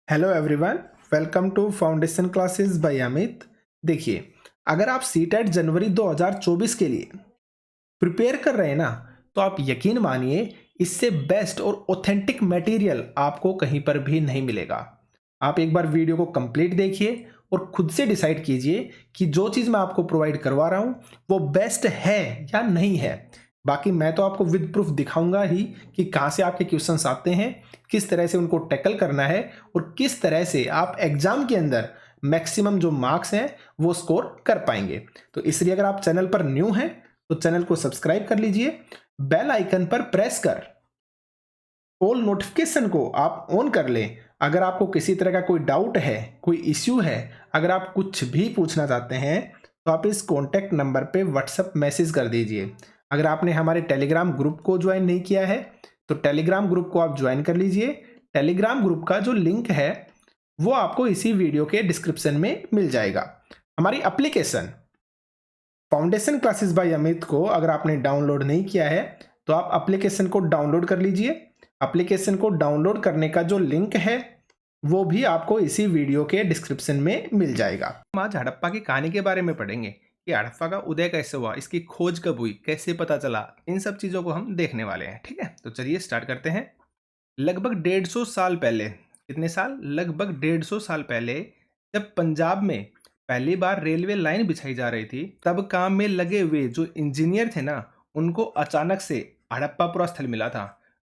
Hello everyone, welcome to foundation classes by Amit. देखिए, अगर आप सीटेट जनवरी 2024 के लिए प्रिपेयर कर रहे हैं ना, तो आप यकीन मानिए इससे बेस्ट और ऑथेंटिक मटेरियल आपको कहीं पर भी नहीं मिलेगा। आप एक बार वीडियो को कंप्लीट देखिए और खुद से डिसाइड कीजिए कि जो चीज़ मैं आपको प्रोवाइड करवा रहा हूँ वो बेस्ट है या नहीं है। बाकी मैं तो आपको विद प्रूफ दिखाऊंगा ही कि कहाँ से आपके क्वेश्चंस आते हैं, किस तरह से उनको टैकल करना है और किस तरह से आप एग्जाम के अंदर मैक्सिमम जो मार्क्स हैं वो स्कोर कर पाएंगे। तो इसलिए अगर आप चैनल पर न्यू हैं तो चैनल को सब्सक्राइब कर लीजिए, बेल आइकन पर प्रेस कर ऑल नोटिफिकेशन को आप ऑन कर लें। अगर आपको किसी तरह का कोई डाउट है, कोई इश्यू है, अगर आप कुछ भी पूछना चाहते हैं तो आप इस कॉन्टैक्ट नंबर पे व्हाट्सएप मैसेज कर दीजिए। अगर आपने हमारे टेलीग्राम ग्रुप को ज्वाइन नहीं किया है तो टेलीग्राम ग्रुप को आप ज्वाइन कर लीजिए। टेलीग्राम ग्रुप का जो लिंक है वो आपको इसी वीडियो के डिस्क्रिप्शन में मिल जाएगा। हमारी application foundation classes by Amit को अगर आपने डाउनलोड नहीं किया है तो आप एप्लीकेशन को डाउनलोड कर लीजिए। एप्लीकेशन को डाउनलोड करने का जो लिंक है वो भी आपको इसी वीडियो के डिस्क्रिप्शन में मिल जाएगा। हम आज हड़प्पा की कहानी के बारे में पढ़ेंगे कि हड़प्पा का उदय कैसे हुआ, इसकी खोज कब हुई, कैसे पता चला, इन सब चीज़ों को हम देखने वाले हैं। ठीक है, तो चलिए स्टार्ट करते हैं। लगभग 150 साल पहले, कितने साल, लगभग 150 साल पहले, जब पंजाब में पहली बार रेलवे लाइन बिछाई जा रही थी, तब काम में लगे हुए जो इंजीनियर थे ना, उनको अचानक से हड़प्पापुरा स्थल मिला था,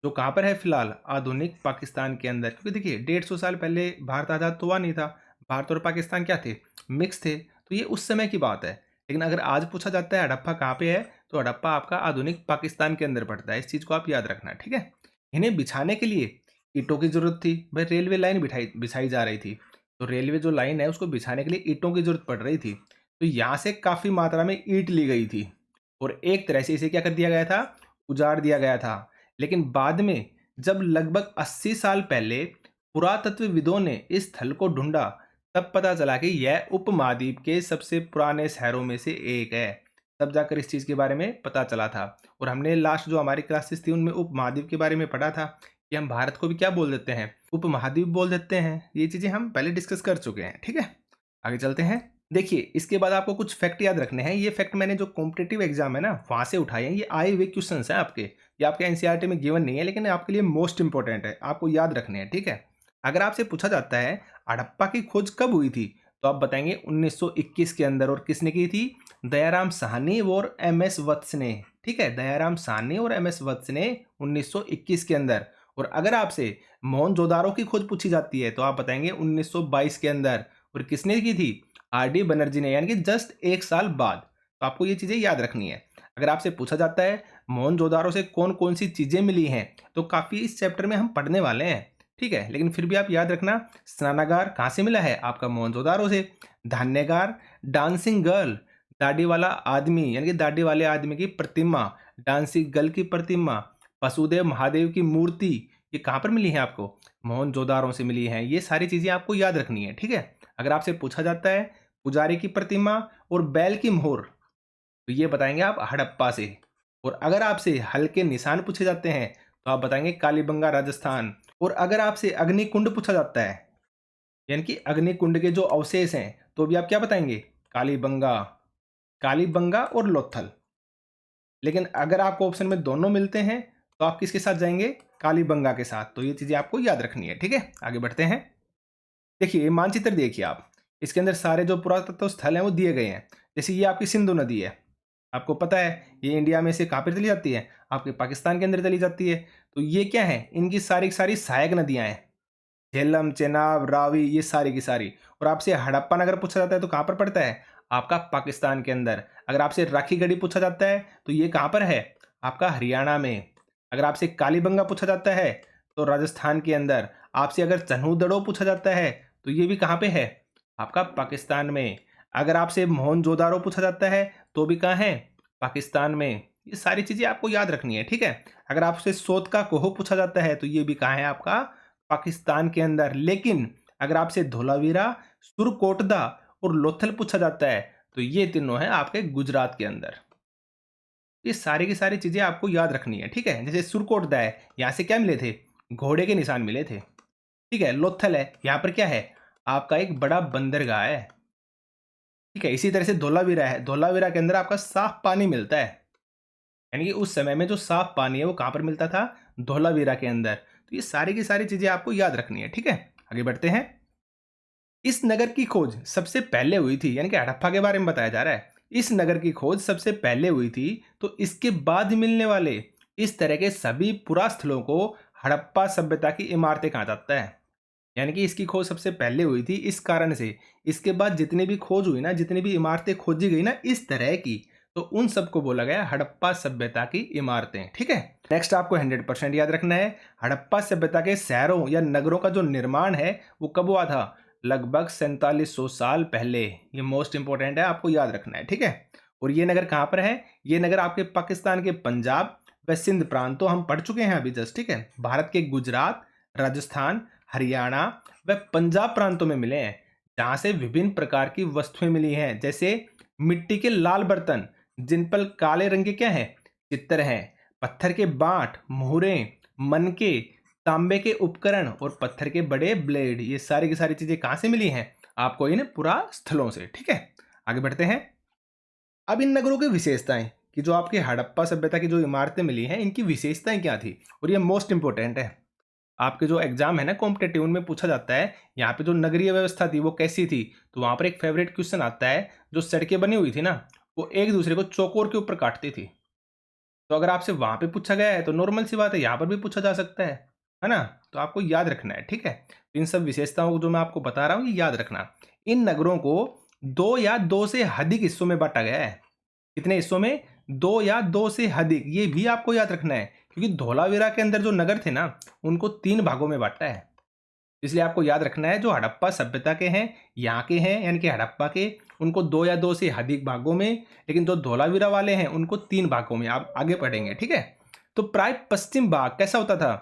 जो कहाँ पर है फिलहाल, आधुनिक पाकिस्तान के अंदर। क्योंकि देखिए 150 साल पहले भारत आज़ाद तो हुआ नहीं था, भारत और पाकिस्तान क्या थे, मिक्स थे, तो ये उस समय की बात है। लेकिन अगर आज पूछा जाता है हड़प्पा कहाँ पे है, तो हड़प्पा आपका आधुनिक पाकिस्तान के अंदर पड़ता है। इस चीज़ को आप याद रखना, ठीक है। इन्हें बिछाने के लिए ईंटों की जरूरत थी, भाई रेलवे लाइन बिठाई बिछाई जा रही थी, तो रेलवे जो लाइन है उसको बिछाने के लिए ईंटों की जरूरत पड़ रही थी। तो यहाँ से काफ़ी मात्रा में ईंट ली गई थी और एक तरह से इसे क्या कर दिया गया था, उजाड़ दिया गया था। लेकिन बाद में जब लगभग 80 साल पहले पुरातत्वविदों ने इस स्थल को ढूंढा, तब पता चला कि यह उपमहाद्वीप के सबसे पुराने शहरों में से एक है। तब जाकर इस चीज़ के बारे में पता चला था। और हमने लास्ट जो हमारी क्लासेस थी उनमें उपमहाद्वीप के बारे में पढ़ा था कि हम भारत को भी क्या बोल देते हैं, उपमहाद्वीप बोल देते हैं। ये चीज़ें हम पहले डिस्कस कर चुके हैं, ठीक है। आगे चलते हैं। देखिए, इसके बाद आपको कुछ फैक्ट याद रखने हैं। ये फैक्ट मैंने जो कॉम्पिटिटिव एग्जाम है ना वहाँ से उठाए हैं, ये आए हुए क्वेश्चंस हैं आपके। ये आपके एनसीईआरटी में गिवन नहीं है, लेकिन आपके लिए मोस्ट इंपॉर्टेंट है, आपको याद रखने हैं, ठीक है। अगर आपसे पूछा जाता है हड़प्पा की खोज कब हुई थी, तो आप बताएंगे 1921 के अंदर। और किसने की थी, दयाराम साहनी और एम एस वत्स ने, ठीक है। दयाराम साहनी और एम एस वत्स ने 1921 के अंदर। और अगर आपसे मोहनजोदारो की खोज पूछी जाती है तो आप बताएंगे 1922 के अंदर। और किसने की थी, आर डी बनर्जी ने, यानी कि जस्ट एक साल बाद। तो आपको ये चीज़ें याद रखनी है। अगर आपसे पूछा जाता है मोहनजोदारो से कौन कौन सी चीज़ें मिली हैं, तो काफ़ी इस चैप्टर में हम पढ़ने वाले हैं, ठीक है। लेकिन फिर भी आप याद रखना, स्नानागार कहाँ से मिला है, आपका मोहनजोदारो से। धान्यगार, डांसिंग गर्ल, दाढ़ी वाला आदमी यानी कि दाढ़ी वाले आदमी की प्रतिमा, डांसिंग गर्ल की प्रतिमा, वसुदेव महादेव की मूर्ति, ये कहाँ पर मिली है आपको, मोहनजोदारो से मिली हैं। ये सारी चीज़ें आपको याद रखनी है, ठीक है। अगर आपसे पूछा जाता है पुजारी की प्रतिमा और बैल की मोहर, तो ये बताएंगे आप हड़प्पा से। और अगर आपसे हल्के निशान पूछे जाते हैं तो आप बताएंगे कालीबंगा राजस्थान। और अगर आपसे अग्निकुंड पूछा जाता है, यानी कि अग्निकुंड के जो अवशेष हैं, तो भी आप क्या बताएंगे, कालीबंगा, कालीबंगा और लोथल। लेकिन अगर आपको ऑप्शन में दोनों मिलते हैं तो आप किसके साथ जाएंगे, कालीबंगा के साथ। तो ये चीजें आपको याद रखनी है, ठीक है। आगे बढ़ते हैं। देखिए ये मानचित्र देखिए आप, इसके अंदर सारे जो पुरातत्व स्थल हैं वो दिए गए हैं। जैसे ये आपकी सिंधु नदी है, आपको पता है ये इंडिया में से कहाँ पर चली जाती है, आपके पाकिस्तान के अंदर चली जाती है। तो ये क्या है, इनकी सारी की सारी सहायक नदियां हैं, झेलम, चेनाब, रावी, ये सारी की सारी। और आपसे हड़प्पा नगर पूछा जाता है तो कहाँ पर पड़ता है, आपका पाकिस्तान के अंदर। अगर आपसे राखीगढ़ी पूछा जाता है तो ये कहाँ पर है, आपका हरियाणा में। अगर आपसे कालीबंगा पूछा जाता है तो राजस्थान के अंदर। आपसे अगर चन्हूदड़ो पूछा जाता है तो ये भी कहाँ पे है, आपका पाकिस्तान में। अगर आपसे मोहनजोदारो पूछा जाता है तो भी कहाँ है, पाकिस्तान में। ये सारी चीजें आपको याद रखनी है, ठीक है। अगर आपसे सोत का कोह पूछा जाता है तो ये भी कहाँ है, आपका पाकिस्तान के अंदर। लेकिन अगर आपसे धोलावीरा, सुरकोटदा और लोथल पूछा जाता है तो ये तीनों हैं आपके गुजरात के अंदर। ये सारी की सारी चीजें आपको याद रखनी है, ठीक है। जैसे सुरकोटदा है, यहाँ से क्या मिले थे, घोड़े के निशान मिले थे, ठीक है, लोथल है, यहाँ पर क्या है आपका एक बड़ा बंदरगाह है। ठीक है, इसी तरह से धोलावीरा है, धोलावीरा के अंदर आपका साफ पानी मिलता है, यानी कि उस समय में जो साफ पानी है वो कहाँ पर मिलता था, धोलावीरा के अंदर। तो ये सारी की सारी चीजें आपको याद रखनी है। ठीक है, आगे बढ़ते हैं। इस नगर की खोज सबसे पहले हुई थी, यानी कि हड़प्पा के बारे में बताया जा रहा है। इस नगर की खोज सबसे पहले हुई थी, तो इसके बाद मिलने वाले इस तरह के सभी पुरास्थलों को हड़प्पा सभ्यता की इमारतें कहा जाता है। यानी कि इसकी खोज सबसे पहले हुई थी इस कारण से, इसके बाद जितनी भी खोज हुई ना, जितनी भी इमारतें खोजी गई ना इस तरह की, तो उन सबको बोला गया हड़प्पा सभ्यता की इमारतें। ठीक है, नेक्स्ट आपको 100% याद रखना है, हड़प्पा सभ्यता के शहरों या नगरों का जो निर्माण है वो कब हुआ था, लगभग 4700 साल पहले। ये मोस्ट इंपॉर्टेंट है, आपको याद रखना है। ठीक है, और ये नगर कहाँ पर है, ये नगर आपके पाकिस्तान के पंजाब व सिंध प्रांत, तो हम पढ़ चुके हैं अभी जस्ट। ठीक है, भारत के गुजरात, राजस्थान, हरियाणा व पंजाब प्रांतों में मिले हैं, जहां से विभिन्न प्रकार की वस्तुएं मिली हैं, जैसे मिट्टी के लाल बर्तन जिन पर काले रंग के क्या है, चित्र हैं, पत्थर के बांट, मोहरे, मनके, तांबे के उपकरण और पत्थर के बड़े ब्लेड। ये सारी की सारी चीजें कहां से मिली हैं, आपको इन पुरास्थलों से। ठीक है, आगे बढ़ते हैं। अब इन नगरों की विशेषताएं, कि जो आपके हड़प्पा सभ्यता की जो इमारतें मिली हैं इनकी विशेषताएं क्या थी, और ये मोस्ट इंपोर्टेंट है। आपके जो एग्जाम है ना कॉम्पिटेटिव, उनमें पूछा जाता है यहाँ पे जो नगरीय व्यवस्था थी वो कैसी थी, तो वहां पर एक फेवरेट क्वेश्चन आता है, जो सड़कें बनी हुई थी ना वो एक दूसरे को चौकोर के ऊपर काटती थी। तो अगर आपसे वहां पे पूछा गया है तो नॉर्मल सी बात है, यहाँ पर भी पूछा जा सकता है ना। तो आपको याद रखना है। ठीक है, तो इन सब विशेषताओं को जो मैं आपको बता रहा हूँ ये याद रखना। इन नगरों को दो या दो से अधिक हिस्सों में बांटा गया है। कितने हिस्सों में, दो या दो से अधिक, ये भी आपको याद रखना है, क्योंकि धोलावीरा के अंदर जो नगर थे ना उनको 3 भागों में बांटा है। इसलिए आपको याद रखना है, जो हड़प्पा सभ्यता के हैं, यहाँ के हैं यानी कि हड़प्पा के, उनको दो या दो से अधिक भागों में, लेकिन जो धोलावीरा वाले हैं उनको 3 भागों में। आप आगे पढ़ेंगे। ठीक है, तो प्राय पश्चिम भाग कैसा होता था,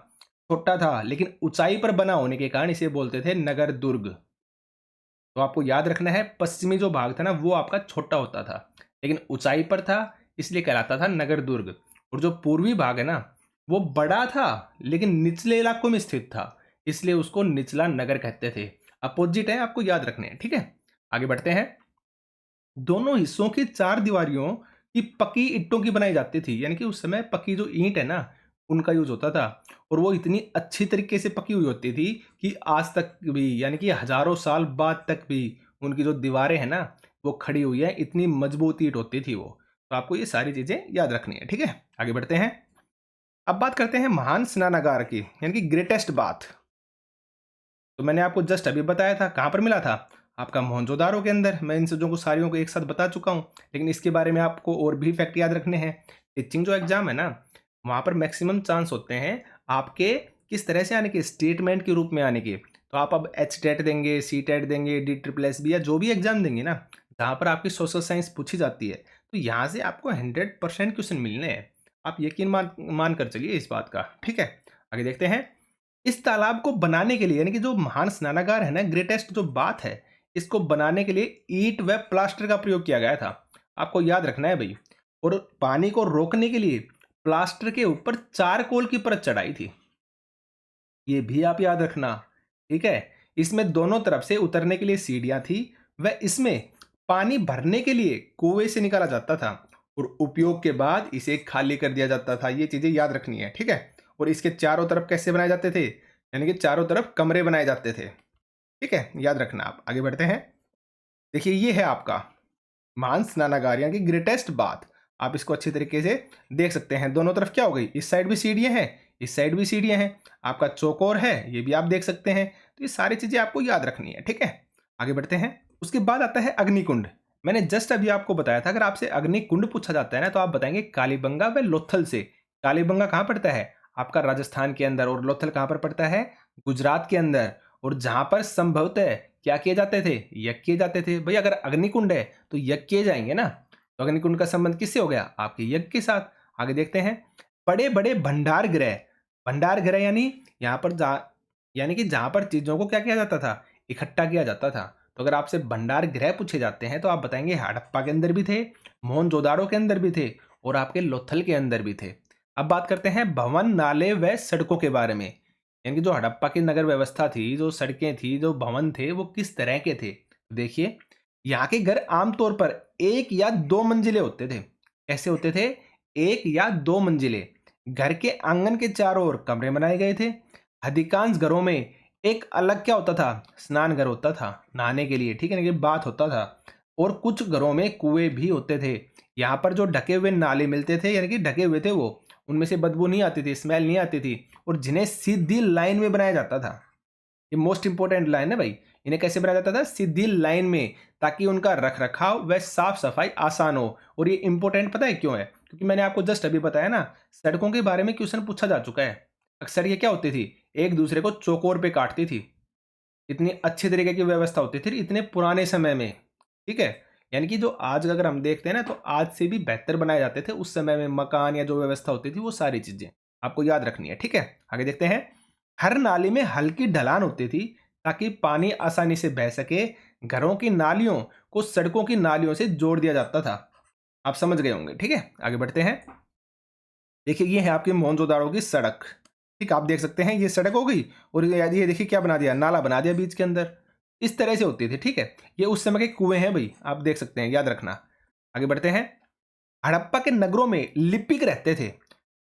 छोटा था, लेकिन ऊंचाई पर बना होने के कारण इसे बोलते थे नगर दुर्ग। तो आपको याद रखना है, पश्चिमी जो भाग था ना वो आपका छोटा होता था, लेकिन ऊंचाई पर था, इसलिए कहलाता था नगर दुर्ग। और जो पूर्वी भाग है ना वो बड़ा था लेकिन निचले इलाकों में स्थित था, इसलिए उसको निचला नगर कहते थे। अपोजिट है, आपको याद रखने हैं। ठीक है, आगे बढ़ते हैं। दोनों हिस्सों की 4 दीवारियों की पक्की ईंटों की बनाई जाती थी, यानी कि उस समय पक्की जो ईंट है ना उनका यूज होता था, और वो इतनी अच्छी तरीके से पकी हुई होती थी कि आज तक भी, यानी कि हजारों साल बाद तक भी उनकी जो दीवारें हैं ना वो खड़ी हुई है, इतनी मजबूत ईंट होती थी वो। तो आपको ये सारी चीजें याद रखनी है। ठीक है, आगे बढ़ते हैं। अब बात करते हैं महान स्नानागार की, यानी कि ग्रेटेस्ट बाथ। तो मैंने आपको जस्ट अभी बताया था कहाँ पर मिला था, आपका मोहनजोदारो के अंदर। मैं इन चीज़ों को सारियों को एक साथ बता चुका हूँ, लेकिन इसके बारे में आपको और भी फैक्ट याद रखने हैं। टीचिंग जो एग्जाम है ना वहाँ पर मैक्सिमम चांस होते हैं आपके किस तरह से आने के, स्टेटमेंट के रूप में आने के। तो आप अब एच टेट देंगे, सी टेट देंगे, डी ट्रिपल एस बी या जो भी एग्जाम देंगे ना जहाँ पर आपकी सोशल साइंस पूछी जाती है, तो यहाँ से आपको 100% क्वेश्चन मिलने हैं। आप यकीन मान कर चलिए इस बात का। ठीक है, आगे देखते हैं। इस तालाब को बनाने के लिए, यानी कि जो महान स्नानागार है ना, ग्रेटेस्ट जो बात है, इसको बनाने के लिए ईंट व प्लास्टर का प्रयोग किया गया था। आपको याद रखना है भाई। और पानी को रोकने के लिए प्लास्टर के ऊपर चारकोल की परत चढ़ाई थी, ये भी आप याद रखना। ठीक है, इसमें दोनों तरफ से उतरने के लिए सीढ़ियां थी, व इसमें पानी भरने के लिए कुएं से निकाला जाता था, और उपयोग के बाद इसे खाली कर दिया जाता था। ये चीजें याद रखनी है। ठीक है, और इसके चारों तरफ कैसे बनाए जाते थे, यानी कि चारों तरफ कमरे बनाए जाते थे। ठीक है, याद रखना। आप आगे बढ़ते हैं। देखिए ये है आपका महान स्नानागार, यानी कि ग्रेटेस्ट बाथ। आप इसको अच्छी तरीके से देख सकते हैं। दोनों तरफ क्या हो गई, इस साइड भी सीढ़ियां हैं, इस साइड भी सीढ़ियां हैं, आपका चौकोर है, ये भी आप देख सकते हैं। तो ये सारी चीजें आपको याद रखनी है। ठीक है, आगे बढ़ते हैं। उसके बाद आता है अग्निकुंड। मैंने जस्ट अभी आपको बताया था, अगर आपसे अग्निकुंड पूछा जाता है ना तो आप बताएंगे कालीबंगा व लोथल से। कालीबंगा कहाँ पड़ता है, आपका राजस्थान के अंदर, और लोथल कहाँ पर पड़ता है, गुजरात के अंदर। और जहां पर संभवतः क्या किए जाते थे, यज्ञ किए जाते थे। भाई अगर अग्निकुंड है तो यज्ञ किए जाएंगे ना, तो अग्निकुंड का संबंध किससे हो गया, आपके यज्ञ के साथ। आगे देखते हैं। बड़े बड़े भंडार गृह, भंडार गृह यानी यहाँ पर यानी कि जहां पर चीजों को क्या किया जाता था, इकट्ठा किया जाता था। तो अगर आपसे भंडार गृह पूछे जाते हैं तो आप बताएंगे हड़प्पा के अंदर भी थे, मोहनजोदाड़ो के अंदर भी थे, और आपके लोथल के अंदर भी थे। अब बात करते हैं भवन, नाले व सड़कों के बारे में। यानी कि जो हड़प्पा की नगर व्यवस्था थी, जो सड़कें थी, जो भवन थे, वो किस तरह के थे। देखिए, यहाँ के घर आमतौर पर 1 या 2 मंजिले होते थे। कैसे होते थे? 1 या 2 मंजिले। घर के आंगन के चारों ओर कमरे बनाए गए थे। अधिकांश घरों में एक अलग क्या होता था? स्नान घर होता था, नहाने के लिए, ठीक है ना? कि बाथ होता था। और कुछ घरों में कुएँ भी होते थे। यहाँ पर जो ढके हुए नाले मिलते थे, यानी कि ढके हुए थे वो, उनमें से बदबू नहीं आती थी, स्मेल नहीं आती थी, और जिन्हें सीधी लाइन में बनाया जाता था। ये मोस्ट इंपॉर्टेंट लाइन है भाई। इन्हें कैसे बनाया जाता था? सीधी लाइन में, ताकि उनका रख-रखाव व साफ-सफाई आसान हो। और ये इंपॉर्टेंट पता है क्यों है? क्योंकि मैंने आपको जस्ट अभी बताया ना, सड़कों के बारे में क्वेश्चन पूछा जा चुका है। अक्सर ये क्या होती थी? एक दूसरे को चौकोर पे काटती थी। इतनी अच्छे तरीके की व्यवस्था होती थी इतने पुराने समय में, ठीक है? यानी कि जो आज अगर हम देखते हैं ना, तो आज से भी बेहतर बनाए जाते थे उस समय में मकान, या जो व्यवस्था होती थी वो सारी चीजें आपको याद रखनी है, ठीक है? आगे देखते हैं। हर नाली में हल्की ढलान होती थी, ताकि पानी आसानी से बह सके। घरों की नालियों को सड़कों की नालियों से जोड़ दिया जाता था। आप समझ गए होंगे, ठीक है? आगे बढ़ते हैं। देखिए, ये है आपकी मोहनजोदाड़ो की सड़क। ठीक, आप देख सकते हैं ये सड़क हो गई, और ये देखिए क्या बना दिया, नाला बना दिया बीच के अंदर। इस तरह से होती थी, ठीक है? ये उस समय के कुएं हैं भाई, आप देख सकते हैं, याद रखना। आगे बढ़ते हैं। हड़प्पा के नगरों में लिपिक रहते थे।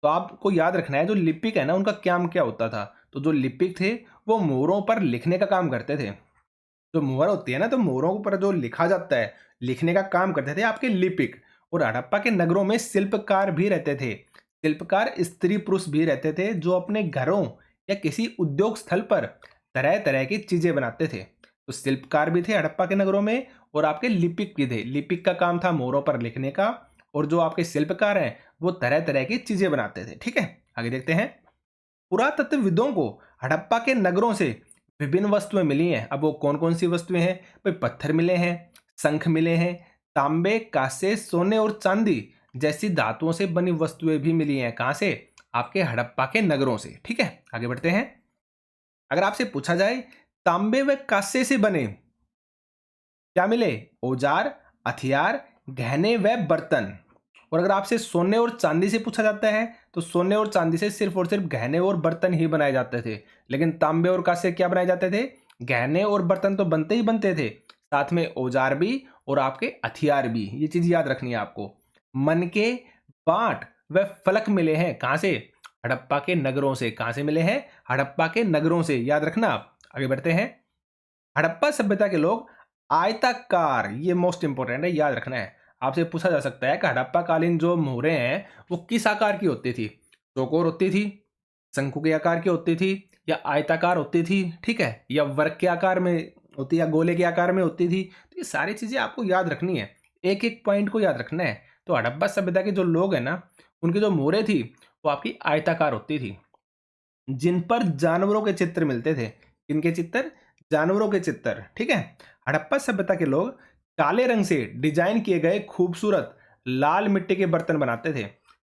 तो आपको याद रखना है, जो लिपिक है ना, उनका काम क्या होता था? तो जो लिपिक थे, वो मोहरों पर लिखने का काम करते थे। जो मोहर होती है ना, तो मोहरों पर जो लिखा जाता है, लिखने का काम करते थे आपके लिपिक। और हड़प्पा के नगरों में शिल्पकार भी रहते थे। शिल्पकार स्त्री पुरुष भी रहते थे, जो अपने घरों या किसी उद्योग स्थल पर तरह तरह की चीजें बनाते थे। तो शिल्पकार भी थे हड़प्पा के नगरों में, और आपके लिपिक भी थे। लिपिक का काम था मोहरों पर लिखने का, और जो आपके शिल्पकार हैं, वो तरह तरह की चीजें बनाते थे, ठीक है? आगे देखते हैं। पुरातत्वविदों को हड़प्पा के नगरों से विभिन्न वस्तुएं मिली हैं। अब वो कौन कौन सी वस्तुएं हैं भाई? पत्थर मिले हैं, शंख मिले हैं, तांबे, कांसे, सोने और चांदी जैसी धातुओं से बनी वस्तुएं भी मिली हैं। कहां से? आपके हड़प्पा के नगरों से, ठीक है? आगे बढ़ते हैं। अगर आपसे पूछा जाए, तांबे व कांसे से बने क्या मिले? औजार, हथियार, गहने व बर्तन। और अगर आपसे सोने और चांदी से पूछा जाता है, तो सोने और चांदी से सिर्फ और सिर्फ गहने और बर्तन ही बनाए जाते थे। लेकिन तांबे और कांसे से क्या बनाए जाते थे? गहने और बर्तन तो बनते ही बनते थे, साथ में औजार भी और आपके हथियार भी। ये चीज याद रखनी है आपको। मन के पाठ व फलक मिले हैं। कहां से? हड़प्पा के नगरों से। कहां से मिले हैं? हड़प्पा के नगरों से, याद रखना आप। आगे बढ़ते हैं। हड़प्पा सभ्यता के लोग आयताकार, ये मोस्ट इंपोर्टेंट है, याद रखना है। आपसे पूछा जा सकता है कि हड़प्पा कालीन जो मोहरें हैं, वो किस आकार की होती थी? चौकोर होती थी, शंकु के आकार की होती थी, या आयताकार होती थी, ठीक है, या वर्ग के आकार में होती, या गोले के आकार में होती थी? तो ये सारी चीजें आपको याद रखनी है, एक एक पॉइंट को याद रखना है। तो हड़प्पा सभ्यता के जो लोग हैं ना, उनकी जो मोहरें थी, वो आपकी आयताकार होती थी, जिन पर जानवरों के चित्र मिलते थे। किनके चित्र? जानवरों के चित्र, ठीक है? हड़प्पा सभ्यता के लोग काले रंग से डिजाइन किए गए खूबसूरत लाल मिट्टी के बर्तन बनाते थे।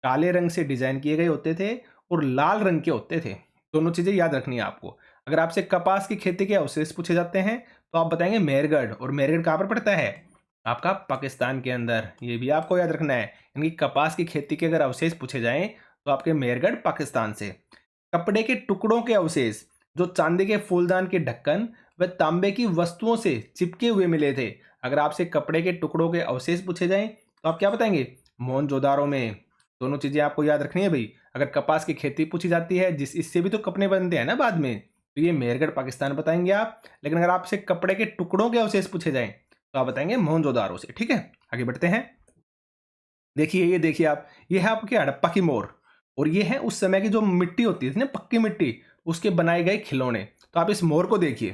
काले रंग से डिजाइन किए गए होते थे, और लाल रंग के होते थे। दोनों चीजें याद रखनी है आपको। अगर आपसे कपास की खेती के अवशेष पूछे जाते हैं, तो आप बताएंगे मेहरगढ़। और मेहरगढ़ कहाँ पर पड़ता है? आपका पाकिस्तान के अंदर। ये भी आपको याद रखना है। यानी कपास की खेती के अगर अवशेष पूछे जाएं, तो आपके मेहरगढ़ पाकिस्तान से। कपड़े के टुकड़ों के अवशेष, जो चांदी के फूलदान के ढक्कन व तांबे की वस्तुओं से चिपके हुए मिले थे। अगर आपसे कपड़े के टुकड़ों के अवशेष पूछे जाएं, तो आप क्या बताएंगे? मोहनजोदारो में। दोनों चीजें आपको याद रखनी है भाई। अगर कपास की खेती पूछी जाती है, जिस इससे भी तो कपड़े बनते हैं ना बाद में, तो ये मेहरगढ़ पाकिस्तान बताएंगे आप। लेकिन अगर आपसे कपड़े के टुकड़ों के अवशेष पूछे जाएं, तो आप बताएंगे मोहनजोदारो से, ठीक है? आगे बढ़ते हैं। देखिए, ये देखिए आप, ये है आपके हड़प्पा की मोर, और ये है उस समय की जो मिट्टी होती थी ना, पक्की मिट्टी, उसके बनाए गए खिलौने। तो आप इस मोर को देखिए।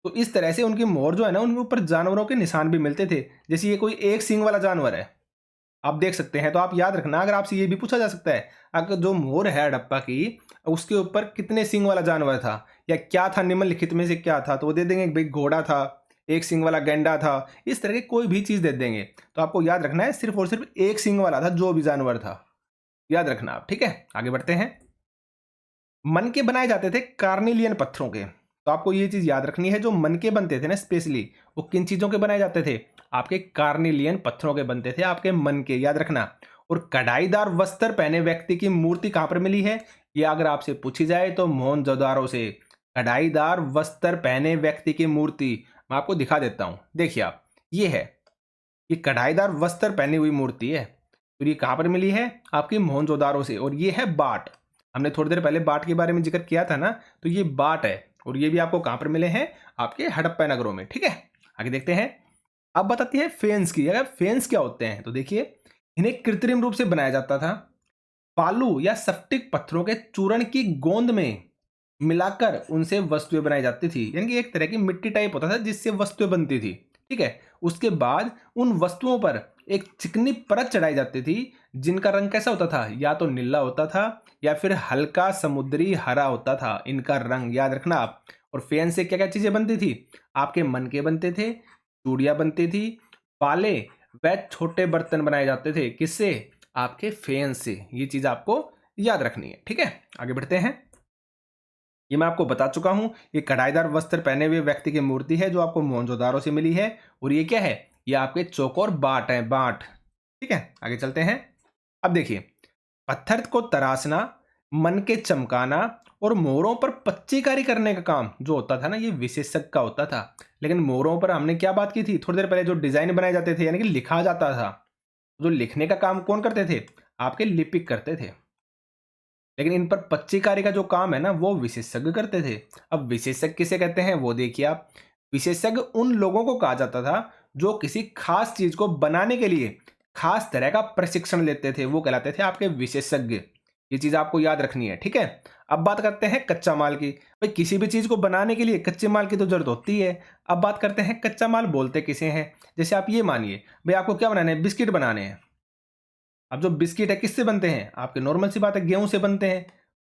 तो इस तरह से उनकी मोर जो है ना, उनके ऊपर जानवरों के निशान भी मिलते थे। जैसे ये कोई एक सींग वाला जानवर है, आप देख सकते हैं। तो आप याद रखना, अगर आपसे ये भी पूछा जा सकता है, अगर जो मोर है हड़प्पा की, उसके ऊपर कितने सींग वाला जानवर था, या क्या था, निम्नलिखित में से क्या था, तो वो दे देंगे भाई घोड़ा था, एक सींग वाला गैंडा था, इस तरह की कोई भी चीज दे देंगे। तो आपको याद रखना है, सिर्फ और सिर्फ एक सींग वाला था जो भी जानवर था, याद रखना आप, ठीक है? आगे बढ़ते हैं। मन के बनाए जाते थे कार्निलियन पत्थरों के। तो आपको ये चीज याद रखनी है, जो मन के बनते थे ना स्पेशली, वो किन चीजों के बनाए जाते थे? आपके कार्निलियन पत्थरों के बनते थे, आपके मन के, याद रखना। और कढ़ाईदार वस्त्र पहने व्यक्ति की मूर्ति कहां पर मिली है? ये अगर आपसे पूछी जाए तो मोहनजोदाड़ो से कढ़ाईदार वस्त्र पहने व्यक्ति की मूर्ति मैं आपको दिखा देता हूँ। देखिए आप, ये है, ये कढ़ाईदार वस्त्र पहनी हुई मूर्ति है। तो ये कहाँ पर मिली है? आपकी मोहनजोदाड़ो से। और ये है बाट। हमने थोड़ी देर पहले बाट के बारे में जिक्र किया था ना, तो ये बाट है। और ये भी आपको कहाँ पर मिले हैं? आपके हड़प्पा नगरों में। ठीक है, आगे देखते हैं। अब बताती है फेंस की। अगर फेंस क्या होते हैं तो देखिए, इन्हें कृत्रिम रूप से बनाया जाता था। बालू या सफ्टिक पत्थरों के चूर्ण की गोंद में मिलाकर उनसे वस्तुएं बनाई जाती थी। यानी कि एक तरह की मिट्टी टाइप होता था जिससे वस्तुएं बनती थी। ठीक है, उसके बाद उन वस्तुओं पर एक चिकनी परत चढ़ाई जाती थी जिनका रंग कैसा होता था? या तो नीला होता था या फिर हल्का समुद्री हरा होता था इनका रंग, याद रखना आप। और फेन से क्या क्या चीजें बनती थी? आपके मन के बनते थे, चूड़ियां बनती थी, पाले व छोटे बर्तन बनाए जाते थे। किससे? आपके फेन से। ये चीज आपको याद रखनी है। ठीक है, आगे बढ़ते हैं। ये मैं आपको बता चुका हूं, ये कढ़ाईदार वस्त्र पहने हुए व्यक्ति की मूर्ति है जो आपको मोहनजोदाड़ो से मिली है। और ये क्या है? ये आपके चौकोर बाट है, बाट। ठीक है, आगे चलते हैं। अब देखिए, पत्थर को तराशना, मन के चमकाना और मोहरों पर पच्चीकारी करने का काम जो होता था ना, ये विशेषज्ञ का होता था। लेकिन मोहरों पर हमने क्या बात की थी थोड़ी देर पहले? जो डिजाइन बनाए जाते थे, यानी कि लिखा जाता था। जो लिखने का काम कौन करते थे? आपके लिपिक करते थे। लेकिन इन पर पच्चीकारी का जो काम है ना, वो विशेषज्ञ करते थे। अब विशेषज्ञ किसे कहते हैं वो देखिए आप। विशेषज्ञ उन लोगों को कहा जाता था जो किसी खास चीज को बनाने के लिए खास तरह का प्रशिक्षण लेते थे, वो कहलाते थे आपके विशेषज्ञ। ये चीज आपको याद रखनी है। ठीक है, अब बात करते हैं कच्चा माल की। भाई किसी भी चीज को बनाने के लिए कच्चे माल की तो जरूरत होती है। अब बात करते हैं कच्चा माल बोलते किसे हैं। जैसे आप ये मानिए, भाई आपको क्या बनाना है? बिस्किट बनाने हैं। अब जो बिस्किट है किससे बनते हैं? आपके नॉर्मल सी बात है, गेहूं से बनते हैं,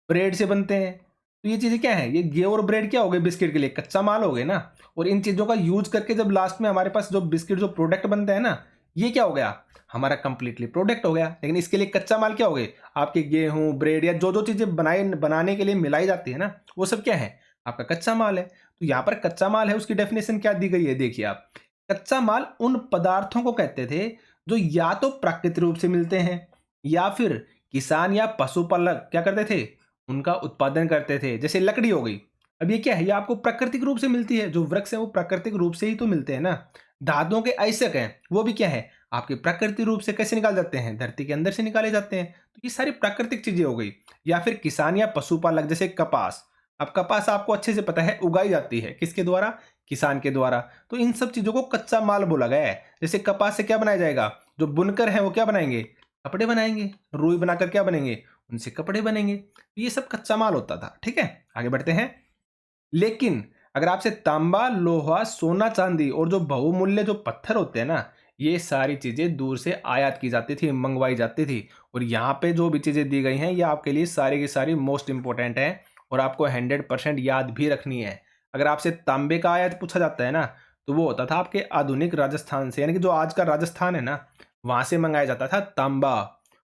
ब्रेड से बनते हैं। तो ये चीजें क्या है? ये गेहूं और ब्रेड क्या हो गए? बिस्किट के लिए कच्चा माल हो गए ना। और इन चीजों का यूज करके जब लास्ट में हमारे पास जो बिस्किट जो प्रोडक्ट बनते हैं ना, ये क्या हो गया? हमारा कंप्लीटली प्रोडक्ट हो गया। लेकिन इसके लिए कच्चा माल क्या हो गए? आपके गेहूं, ब्रेड या जो जो चीजें बनाने के लिए मिलाई जाती है ना, वो सब क्या है? आपका कच्चा माल है। तो यहाँ पर कच्चा माल है, उसकी डेफिनेशन क्या दी गई है देखिए आप। कच्चा माल उन पदार्थों को कहते थे जो या तो प्राकृतिक रूप से मिलते हैं या फिर किसान या पशुपालक क्या करते थे? उनका उत्पादन करते थे। जैसे लकड़ी हो गई, अब ये क्या है? ये आपको प्राकृतिक रूप से मिलती है। जो वृक्ष है वो प्राकृतिक रूप से ही तो मिलते हैं ना। धातुओं के अयस्क हैं, वो भी क्या है? आपके प्राकृतिक रूप से कैसे निकाल जाते हैं? धरती के अंदर से निकाले जाते हैं। तो ये सारी प्राकृतिक चीजें हो गई। या फिर किसान या पशुपालक, जैसे कपास। अब कपास आपको अच्छे से पता है उगाई जाती है किसके द्वारा? किसान के द्वारा। तो इन सब चीजों को कच्चा माल बोला गया है। जैसे कपास से क्या बनाया जाएगा? जो बुनकर है वो क्या बनाएंगे? कपड़े बनाएंगे। रुई बनाकर क्या बनेंगे? उनसे कपड़े बनेंगे। तो ये सब कच्चा माल होता था। ठीक है, आगे बढ़ते हैं। लेकिन अगर आपसे तांबा, लोहा, सोना, चांदी और जो बहुमूल्य जो पत्थर होते हैं ना, ये सारी चीजें दूर से आयात की जाती थी, मंगवाई जाती थी। और यहाँ पे जो भी चीजें दी गई हैं ये आपके लिए सारी की सारी मोस्ट इंपॉर्टेंट है और आपको 100% याद भी रखनी है। अगर आपसे तांबे का आयात पूछा जाता है ना, तो वो होता था आपके आधुनिक राजस्थान से, यानी कि जो आज का राजस्थान है ना, वहां से मंगाया जाता था तांबा।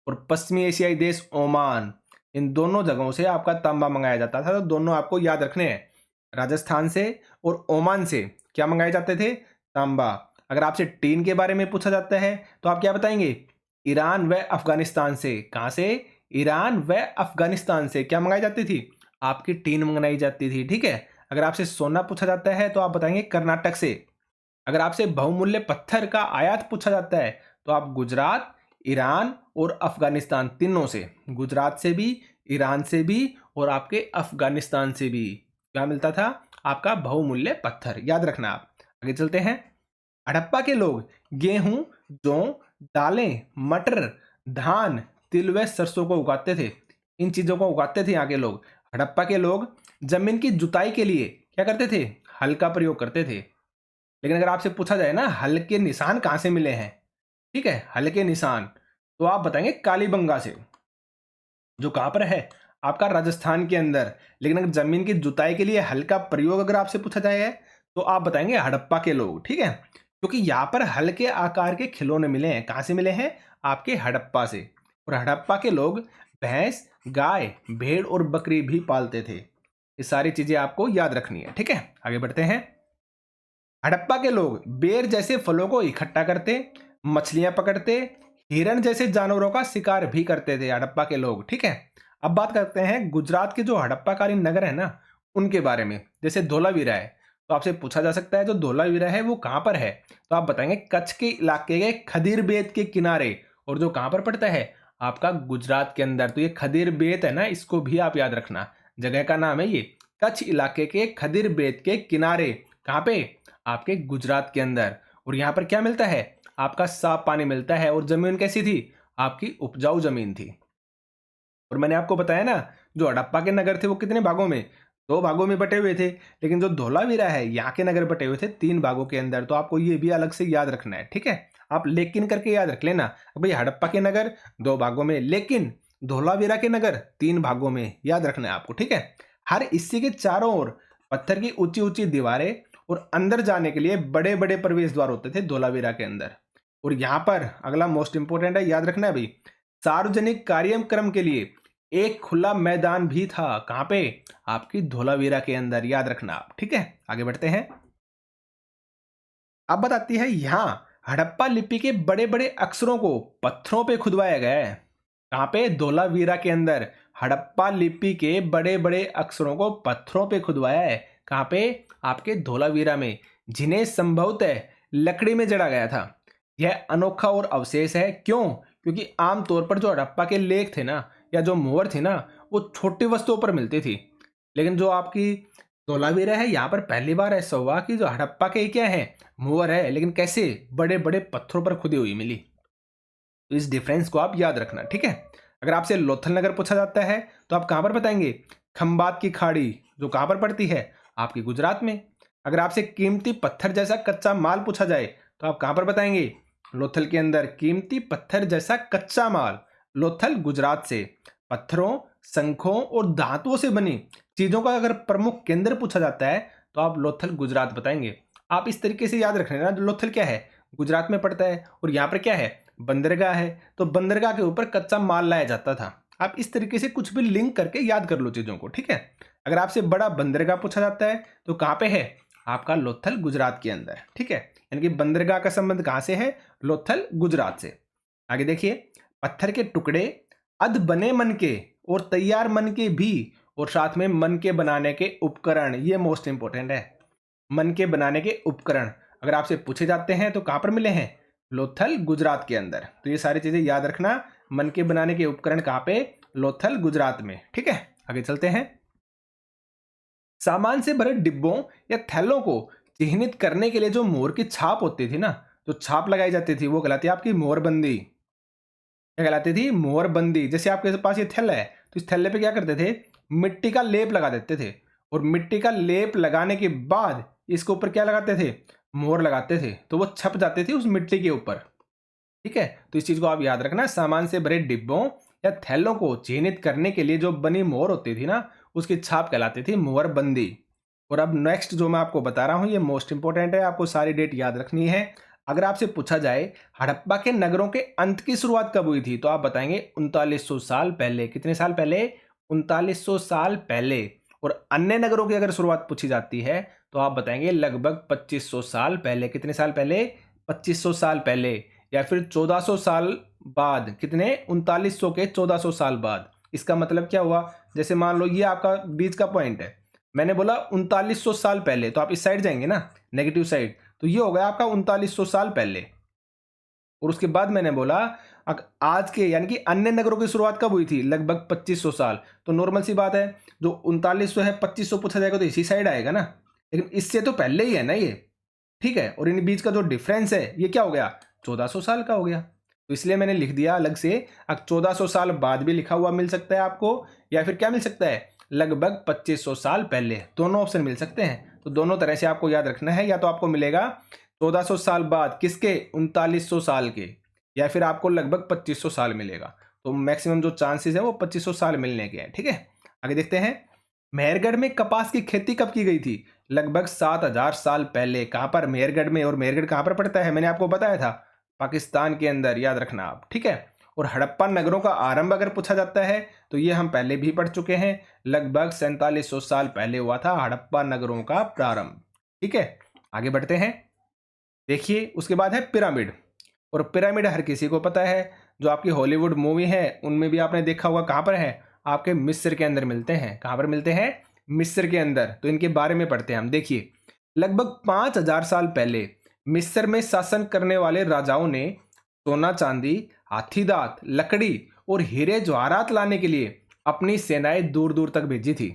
और पश्चिमी एशियाई देश ओमान, इन दोनों जगहों से आपका तांबा मंगाया जाता था। तो दोनों आपको याद रखने हैं, राजस्थान से और ओमान से क्या मंगाए जाते थे? तांबा। अगर आपसे टीन के बारे में पूछा जाता है तो आप क्या बताएंगे? ईरान व अफगानिस्तान से। कहां से? ईरान व अफगानिस्तान से क्या मंगाई जाती थी? आपकी टीन मंगाई जाती थी। ठीक है, अगर आपसे सोना पूछा जाता है तो आप बताएंगे कर्नाटक से। अगर आपसे बहुमूल्य पत्थर का आयात पूछा जाता है तो आप गुजरात, ईरान और अफगानिस्तान तीनों से, गुजरात से भी, ईरान से भी और आपके अफगानिस्तान से भी क्या मिलता था? आपका बहुमूल्य पत्थर। याद रखना आप। आगे चलते हैं। हड़प्पा के लोग गेहूं, जौ, दालें, मटर, धान, तिल व सरसों को उगाते थे। इन चीजों को उगाते थे यहाँ के लोग। हड़प्पा के लोग जमीन की जुताई के लिए क्या करते थे? हल का प्रयोग करते थे। लेकिन अगर आपसे पूछा जाए ना हल के निशान कहाँ से मिले हैं, ठीक है, हल के निशान, तो आप बताएंगे कालीबंगा से, जो कहाँ पर है? आपका राजस्थान के अंदर। लेकिन अगर जमीन की जुताई के लिए हल का प्रयोग अगर आपसे पूछा जाए तो आप बताएंगे हड़प्पा के लोग। ठीक है, क्योंकि यहाँ पर हल के आकार के खिलौने मिले हैं। कहाँ से मिले हैं? आपके हड़प्पा से। और हड़प्पा के लोग भैंस, गाय, भेड़ और बकरी भी पालते थे। ये सारी चीजें आपको याद रखनी है। ठीक है, आगे बढ़ते हैं। हड़प्पा के लोग बेर जैसे फलों को इकट्ठा करते, मछलियां पकड़ते, हिरण जैसे जानवरों का शिकार भी करते थे हड़प्पा के लोग। ठीक है, अब बात करते हैं गुजरात के जो हड़प्पाकालीन नगर है ना उनके बारे में। जैसे धोलावीरा है, तो आपसे पूछा जा सकता है जो धोलावीरा है वो कहाँ पर है, तो आप बताएंगे कच्छ के इलाके के खदीर बेत के किनारे। और जो कहाँ पर पड़ता है आपका गुजरात के अंदर। तो ये खदीर बेत है ना, इसको भी आप याद रखना, जगह का नाम है ये। कच्छ इलाके के खदीर बेत के किनारे, कहाँ पे, आपके गुजरात के अंदर। और यहाँ पर क्या मिलता है, आपका साफ पानी मिलता है। और जमीन कैसी थी, आपकी उपजाऊ जमीन थी। और मैंने आपको बताया ना जो हड़प्पा के नगर थे वो कितने भागों में, 2 भागों में बटे हुए थे। लेकिन जो धोलावीरा है यहाँ के नगर बटे हुए थे 3 भागों के अंदर। तो आपको ये भी अलग से याद रखना है, ठीक है। आप लेकिन करके याद रख लेना, भाई हड़प्पा के नगर 2 भागों में, लेकिन धोलावीरा के नगर 3 भागों में, याद रखना है आपको, ठीक है। हर हिस्से के चारों ओर पत्थर की ऊंची ऊंची दीवारें और अंदर जाने के लिए बड़े बड़े प्रवेश द्वार होते थे धोलावीरा के अंदर। और यहाँ पर अगला मोस्ट इंपोर्टेंट है, याद रखना है भाई, सार्वजनिक कार्यक्रम के लिए एक खुला मैदान भी था। कहां पे, आपकी धोलावीरा के अंदर, याद रखना आप, ठीक है। आगे बढ़ते हैं। अब बताती है यहां हड़प्पा लिपि के बड़े बड़े अक्षरों को पत्थरों पे खुदवाया गया है। कहां पे, धोलावीरा के अंदर हड़प्पा लिपि के बड़े बड़े अक्षरों को पत्थरों पे खुदवाया है। कहां पे, आपके धोलावीरा में, जिन्हें संभवतः लकड़ी में जड़ा गया था। यह अनोखा और अवशेष है, क्यों, क्योंकि आमतौर पर जो हड़प्पा के लेख थे ना या जो मोहर थी ना वो छोटी वस्तुओं पर मिलती थी। लेकिन जो आपकी धोलावीरा है यहाँ पर पहली बार ऐसा हुआ कि जो हड़प्पा के क्या है, मोहर है, लेकिन कैसे, बड़े बड़े पत्थरों पर खुदी हुई मिली। तो इस डिफरेंस को आप याद रखना, ठीक है। अगर आपसे लोथल नगर पूछा जाता है तो आप कहां पर बताएंगे, खंबात की खाड़ी, जो कहां पर पड़ती है, आपकी गुजरात में। अगर आपसे कीमती पत्थर जैसा कच्चा माल पूछा जाए तो आप कहां पर बताएंगे, लोथल के अंदर। कीमती पत्थर जैसा कच्चा माल, लोथल गुजरात से। पत्थरों, शंखों और धातुओं से बनी चीजों का अगर प्रमुख केंद्र पूछा जाता है तो आप लोथल गुजरात बताएंगे। आप इस तरीके से याद रख लेना, लोथल क्या है, गुजरात में पड़ता है। और यहाँ पर क्या है, बंदरगाह है, तो बंदरगाह के ऊपर कच्चा माल लाया जाता था। आप इस तरीके से कुछ भी लिंक करके याद कर लो चीजों को, ठीक है। अगर आपसे बड़ा बंदरगाह पूछा जाता है तो कहाँ पे है, आपका लोथल गुजरात के अंदर, ठीक है। यानी कि बंदरगाह का संबंध कहां से है, लोथल गुजरात से। आगे देखिए, पत्थर के टुकड़े, अध बने मन के और तैयार मन के भी, और साथ में मन के बनाने के उपकरण, ये मोस्ट इंपोर्टेंट है। मन के बनाने के उपकरण अगर आपसे पूछे जाते हैं तो कहां पर मिले हैं, लोथल गुजरात के अंदर। तो ये सारी चीजें याद रखना, मन के बनाने के उपकरण कहां पे, लोथल गुजरात में, ठीक है। आगे चलते हैं। सामान से भरे डिब्बों या थैलों को चिन्हित करने के लिए जो मोहर की छाप होती थी ना, जो छाप लगाई जाती थी वो कहलाती है आपकी मोहरबंदी। क्या कहलाती थी, मोहरबंदी। जैसे आपके पास ये थैला है तो इस थैले पे क्या करते थे, मिट्टी का लेप लगा देते थे। और मिट्टी का लेप लगाने के बाद इसके ऊपर क्या लगाते थे, मोहर लगाते थे, तो वो छप जाते थे उस मिट्टी के ऊपर, ठीक है। तो इस चीज को आप याद रखना, सामान से भरे डिब्बों या थैलों को चिन्हित करने के लिए जो बनी मोहर होती थी ना उसकी छाप कहलाती थी मोहरबंदी। और अब नेक्स्ट जो मैं आपको बता रहा हूं ये मोस्ट इंपोर्टेंट है, आपको सारी डेट याद रखनी है। अगर आपसे पूछा जाए हड़प्पा के नगरों के अंत की शुरुआत कब हुई थी तो आप बताएंगे 3900 साल पहले। कितने साल पहले, 3900 साल पहले। और अन्य नगरों की अगर शुरुआत पूछी जाती है तो आप बताएंगे लगभग 2500 साल पहले। कितने साल पहले, 2500 साल पहले। या फिर 1400 साल बाद, कितने, 3900 के 1400 साल बाद। इसका मतलब क्या हुआ, जैसे मान लो ये आपका बीच का पॉइंट है, मैंने बोला 3900 साल पहले, तो आप इस साइड जाएंगे ना, नेगेटिव साइड, तो ये हो गया आपका 3900 साल पहले। और उसके बाद मैंने बोला आज के यानी कि अन्य नगरों की शुरुआत कब हुई थी, लगभग 2500 साल। तो नॉर्मल सी बात है, जो 3900 है 2500 पूछा जाएगा तो इसी साइड आएगा ना, लेकिन इससे तो पहले ही है ना ये, ठीक है। और इन बीच का जो डिफरेंस है ये क्या हो गया, 1400 साल का हो गया। तो इसलिए मैंने लिख दिया अलग से, अब 1400 साल बाद भी लिखा हुआ मिल सकता है आपको, या फिर क्या मिल सकता है, लगभग 2500 साल पहले। दोनों ऑप्शन मिल सकते हैं, तो दोनों तरह से आपको याद रखना है। या तो आपको मिलेगा 1400 साल बाद किसके, 3900 साल के, या फिर आपको लगभग 2500 साल मिलेगा। तो मैक्सिमम जो चांसेस है वो 2500 साल मिलने के हैं, ठीक है। आगे देखते हैं, मेहरगढ़ में कपास की खेती कब की गई थी, लगभग 7000 साल पहले। कहां पर, मेहरगढ़ में। और मेहरगढ़ कहां पर पड़ता है, मैंने आपको बताया था, पाकिस्तान के अंदर, याद रखना आप, ठीक है। और हड़प्पा नगरों का आरंभ अगर पूछा जाता है तो ये हम पहले भी पढ़ चुके हैं, लगभग 4700 साल पहले हुआ था हड़प्पा नगरों का प्रारंभ, ठीक है। आगे बढ़ते हैं। देखिए उसके बाद है पिरामिड। और पिरामिड हर किसी को पता है, जो आपकी हॉलीवुड मूवी है उनमें भी आपने देखा होगा, कहां पर है, आपके मिस्र के अंदर मिलते हैं। कहाँ पर मिलते हैं? मिस्र के अंदर। तो इनके बारे में पढ़ते हैं हम। देखिए, लगभग 5000 साल पहले मिस्र में शासन करने वाले राजाओं ने सोना चांदी, हाथी दांत, लकड़ी और हीरे जवाहरात लाने के लिए अपनी सेनाएं दूर दूर तक भेजी थी।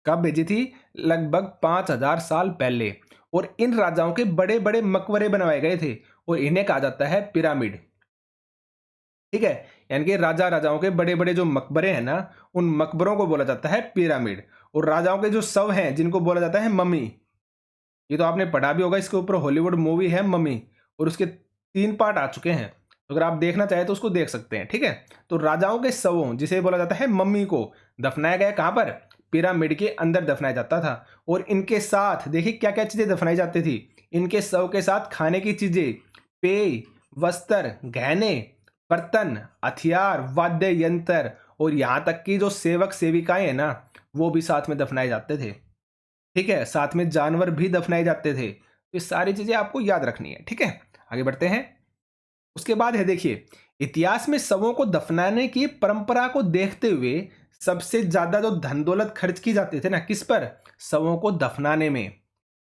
कब भेजी थी? लगभग 5000 साल पहले। और इन राजाओं के बड़े बड़े मकबरे बनवाए गए थे और इन्हें कहा जाता है पिरामिड। ठीक है, यानी कि राजा राजाओं के बड़े बड़े जो मकबरे हैं ना, उन मकबरों को बोला जाता है पिरामिड। और राजाओं के जो शव हैं जिनको बोला जाता है मम्मी। ये तो आपने पढ़ा भी होगा, इसके ऊपर हॉलीवुड मूवी है मम्मी और उसके 3 पार्ट आ चुके हैं। तो अगर आप देखना चाहें तो उसको देख सकते हैं। ठीक है, तो राजाओं के शवों जिसे बोला जाता है मम्मी को दफनाया गया कहाँ पर? पिरामिड के अंदर दफनाया जाता था। और इनके साथ देखिए क्या क्या चीजें दफनाई जाती थी। इनके शव के साथ खाने की चीजें, पेय, वस्त्र, गहने, बर्तन, हथियार, वाद्य यंत्र और यहाँ तक कि जो सेवक सेविकाएं हैं ना, वो भी साथ में दफनाए जाते थे। ठीक है, साथ में जानवर भी दफनाए जाते थे। तो ये सारी चीजें आपको याद रखनी है। ठीक है, आगे बढ़ते हैं। उसके बाद है देखिए, इतिहास में शवों को दफनाने की परंपरा को देखते हुए सबसे ज्यादा जो धन दौलत खर्च की जाती थी ना, किस पर? शवों को दफनाने में।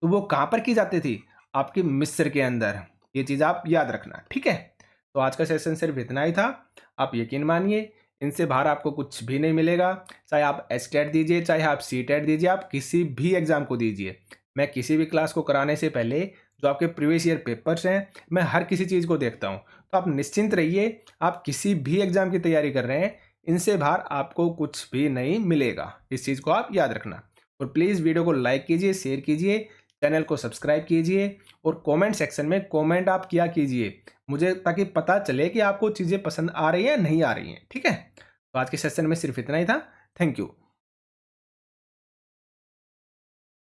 तो वो कहां पर की जाती थी? आपकी मिस्र के अंदर। ये चीज आप याद रखना। ठीक है, तो आज का सेशन सिर्फ इतना ही था। आप यकीन मानिए, इनसे बाहर आपको कुछ भी नहीं मिलेगा। चाहे आप एसटेट दीजिए, चाहे आप सीटेट दीजिए, आप किसी भी एग्जाम को दीजिए। मैं किसी भी क्लास को कराने से पहले जो आपके प्रीवियस ईयर पेपर्स हैं, मैं हर किसी चीज़ को देखता हूँ। तो आप निश्चिंत रहिए, आप किसी भी एग्जाम की तैयारी कर रहे हैं, इनसे बाहर आपको कुछ भी नहीं मिलेगा। इस चीज़ को आप याद रखना। और प्लीज़ वीडियो को लाइक कीजिए, शेयर कीजिए, चैनल को सब्सक्राइब कीजिए और कमेंट सेक्शन में कमेंट आप किया कीजिए मुझे, ताकि पता चले कि आपको चीज़ें पसंद आ रही हैं या नहीं आ रही हैं। ठीक है, तो आज के सेशन में सिर्फ इतना ही था। Thank you.